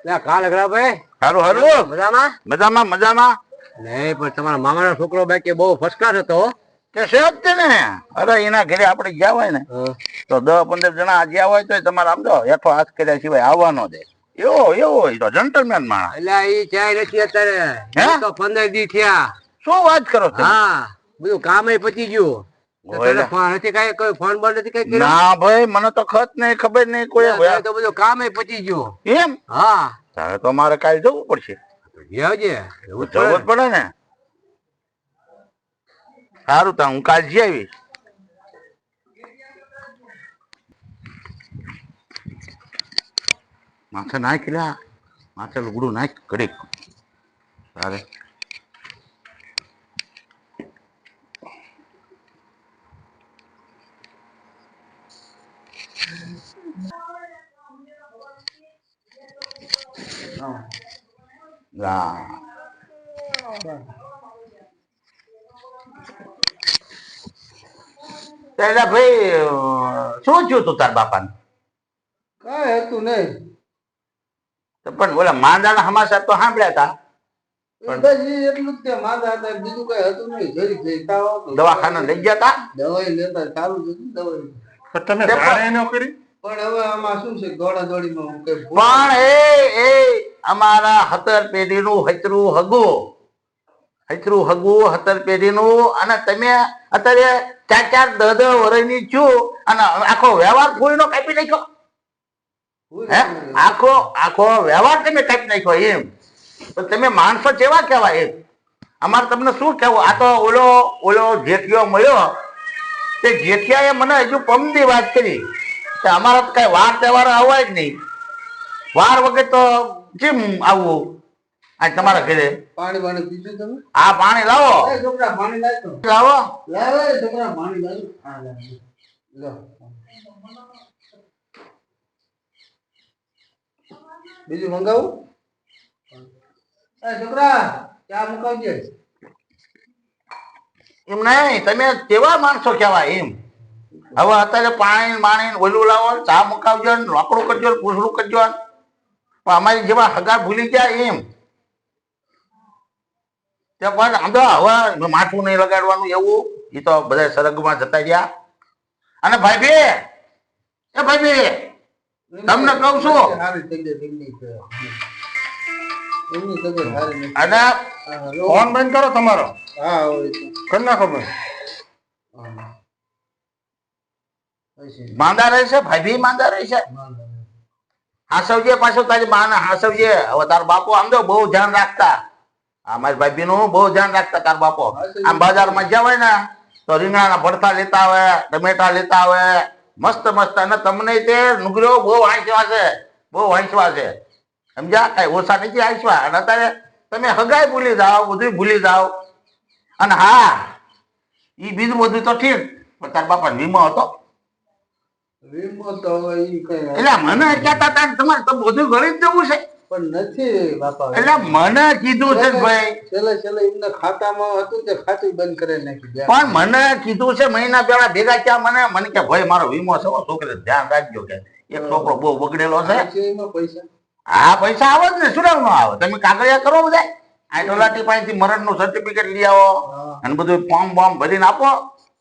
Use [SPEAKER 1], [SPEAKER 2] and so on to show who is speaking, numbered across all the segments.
[SPEAKER 1] કાલ અઘરા ભાઈ
[SPEAKER 2] હારું હારું
[SPEAKER 1] મજામાં
[SPEAKER 2] મજામાં મજામાં.
[SPEAKER 1] નહીં પણ તમારા મામાનો છોકરો બાકી બહુ ફર્સ્ટ ક્લાસ હતો.
[SPEAKER 2] કે છે જ તે ને. અરે એના ઘરે આપણે ગયા હોય ને તો 10-15 જણા ગયા હોય તો તમારે આમ જો હેઠો હાથ કર્યા સિવાય આવવાનો દે. એવો એ તો જન્ટલમેન માણસ.
[SPEAKER 1] એટલે ઈ ચાય નથી અત્યારે તો 15 દી થયા.
[SPEAKER 2] શું વાત કરો છો?
[SPEAKER 1] હા બધું કામ પતી ગયું. ફોન નથી કઈ કોઈ ફોન બંધ નથી કઈ કર્યો?
[SPEAKER 2] ના ભાઈ મને તો ખત નહીં ખબર નહીં કોઈ.
[SPEAKER 1] તો બધું કામ પતી ગયું.
[SPEAKER 2] એમ?
[SPEAKER 1] હા
[SPEAKER 2] તારે તો મારે કાલે જવું પડશે. જવું જ પડે ને. સારું તો હું કાલ જઈ આવીશ. માથે નાખ લ્યા માથે લુગડું નાખ ઘડીક તારે. ભાઈ શું થયું તું તાર બાપાને?
[SPEAKER 1] કઈ હતું નહીં
[SPEAKER 2] પણ ઓલા માંદાના સમાચાર તો સાંભળ્યા હતા.
[SPEAKER 1] એટલું જ માંદા હતા બીજું કઈ હતું નહીં.
[SPEAKER 2] દવાખાના લઈ ગયા હતા.
[SPEAKER 1] દવાઈ લેતા ચાલુ જ હતું દવાઈ.
[SPEAKER 2] તમે જાણે ન કરી
[SPEAKER 1] પણ હવે આમાં શું છે દોડા દોડીમાં
[SPEAKER 2] પણ એ અમારા 17 પેઢીનું હતરું હગું 17 પેઢીનું. અને તમે અત્યારે 4-4 10 વર્ષની છું અને આખો વ્યવહાર ફૂલનો કાપી નાખ્યો. હે આખો વ્યવહાર તમે કાપી નાખ્યો એમ તો તમે માણસો કેવા કેવા એમ? અમારે તમને શું કેવું? આ તો ઓલો જેઠિયો મળ્યો તે જેઠિયાએ મને હજુ પમદી વાત કરી કે અમારા કઈ વાર તહેવાર આવવાય જ નહીં. વાર વગર તો કેમ આવવું? આ તમારા ઘરે
[SPEAKER 1] પાણી પાણી પીધું તમે?
[SPEAKER 2] આ પાણી લાવો
[SPEAKER 1] છોકરા પાણી
[SPEAKER 2] લાવો
[SPEAKER 1] છોકરા પાણી લાવો. બીજું મંગાવું? છોકરા ચા મુકાવજે.
[SPEAKER 2] એમ નહીં તમે કેવા માણસો કેવા એમ? હવે અત્યારે પાણી ઓલું લાવો ચા મુકાવજો લાકડું કરજો પૂછડું કરજો. પણ અમારી જેવા હગા ભૂલી ગયા એમ. હવે માથું નહીં લગાડવાનું એવું. એ તો બધા સરગમાં જતા રહ્યા. અને ભાઈ તમને કહું છું અને ફોન બંધ કરો તમારો. કરી નાખો બંધ. માંદા રહેશે ભાઈ માંદા રહેશે. હાસવજે પાછો તારી માને હાસવજે. હવે તાર બાપો આમ તો બહુ ધ્યાન રાખતા. મારી ભાભી નું બહુ ધ્યાન રાખતા તાર બાપો. આમ બજારમાં જ્યાં હોય ને તો રીંગણાના ભરતા લેતા આવે ટમેટા લેતા આવે મસ્ત મસ્ત. અને તમને તે નુગરો બહુ વાંચવા છે સમજ્યા? કઈ ઓછા નથી વાંચવા. અને અત્યારે તમે હગાઈ ભૂલી જાઓ બધું ભૂલી જાઓ. અને હા ઈ બીજું બધું તો ઠીક પણ તાર બાપા વીમો હતો. એટલે મને કહેતા હતા તમારે તો બધું ગણી જ જવું છે.
[SPEAKER 1] પણ નથી બાપા.
[SPEAKER 2] એટલે મને કીધું છે ભાઈ
[SPEAKER 1] છેલ્લે એમના ખાતામાં હતું તે ખાતું બંધ કરી નાખ્યું.
[SPEAKER 2] પણ મને કીધું છે મહિના પેલા ભેગા થયા મને કે ભાઈ મારો વીમો છે છોકરી ધ્યાન રાખજો કે એક છોકરો બહુ બગડેલો છે.
[SPEAKER 1] પૈસા
[SPEAKER 2] હા પૈસા આવે જ ને શું ન આવે? તમે કાગળિયા કરો બધા આ ટોલાટી પાસેથી મરણ નું સર્ટિફિકેટ લઈ આવો અને બધું ફોર્મ બોર્મ ભરીને આપો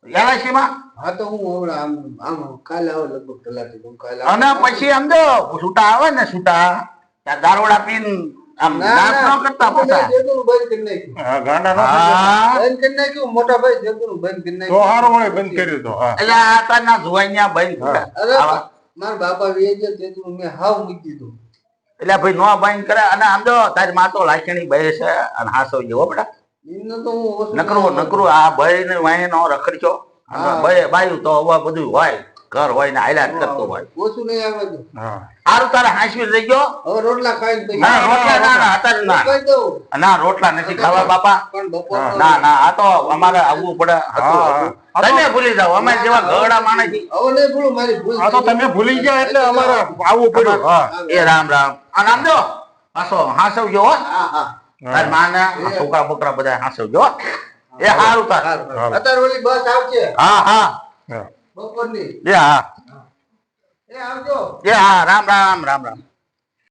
[SPEAKER 2] LIC માં.
[SPEAKER 1] હા તો હું આમ કાલે આવો લગભગ ટોલાટી.
[SPEAKER 2] અને પછી આમ જો છૂટા આવે ને છૂટા ત્યાં દારોડા પીન આમ નાશ ન કરતા પાછા.
[SPEAKER 1] બંધ કરી નાખ્યું મોટા ભાઈ જેતું બંધ કરી નાખ્યું.
[SPEAKER 2] તો હારો વળે બંધ કર્યું તો. એટલે આ તારના જોવાઈયા બંધ.
[SPEAKER 1] મારા બાપા વેજે તેતું મેં હાવ મૂકી દીધું.
[SPEAKER 2] એટલે ભાઈ નો બંધ કરે. અને આમ જો તારી માં તો લાખણી બે છે અને હાસો જેવો બેટા નકરું આ ભાઈ ને વાય નો રખડજો. બાયું તો હવે બધું હોય ઘર હોય ને હાલ્યા જ કરતો હોય.
[SPEAKER 1] ઓછું નહીં આવે તો
[SPEAKER 2] સારું તારે હાંસવી રહી ગયો.
[SPEAKER 1] હવે રોટલા ખાઈ
[SPEAKER 2] ના રોટલા નથી ખાવા બાપા. ના આ તો અમારે આવવું પડે. તમે ભૂલી જાઓ અમે જેવા ગરડા માણસ.
[SPEAKER 1] હવે નહીં ભૂલું મારી ભૂલ.
[SPEAKER 2] તો તમે ભૂલી ગયા એટલે અમારે આવવું પડ્યું. એ રામ અને આમ જો હાસો હાસવજો હો. તાર માને છોકરા બોકરા બધા હાસવજો. એ સારું તાર
[SPEAKER 1] અત્યારે ઓલી બસ આવશે.
[SPEAKER 2] હા
[SPEAKER 1] બપોરની.
[SPEAKER 2] એ હા
[SPEAKER 1] એ આવજો.
[SPEAKER 2] એ હા રામ રામ રામ રામ.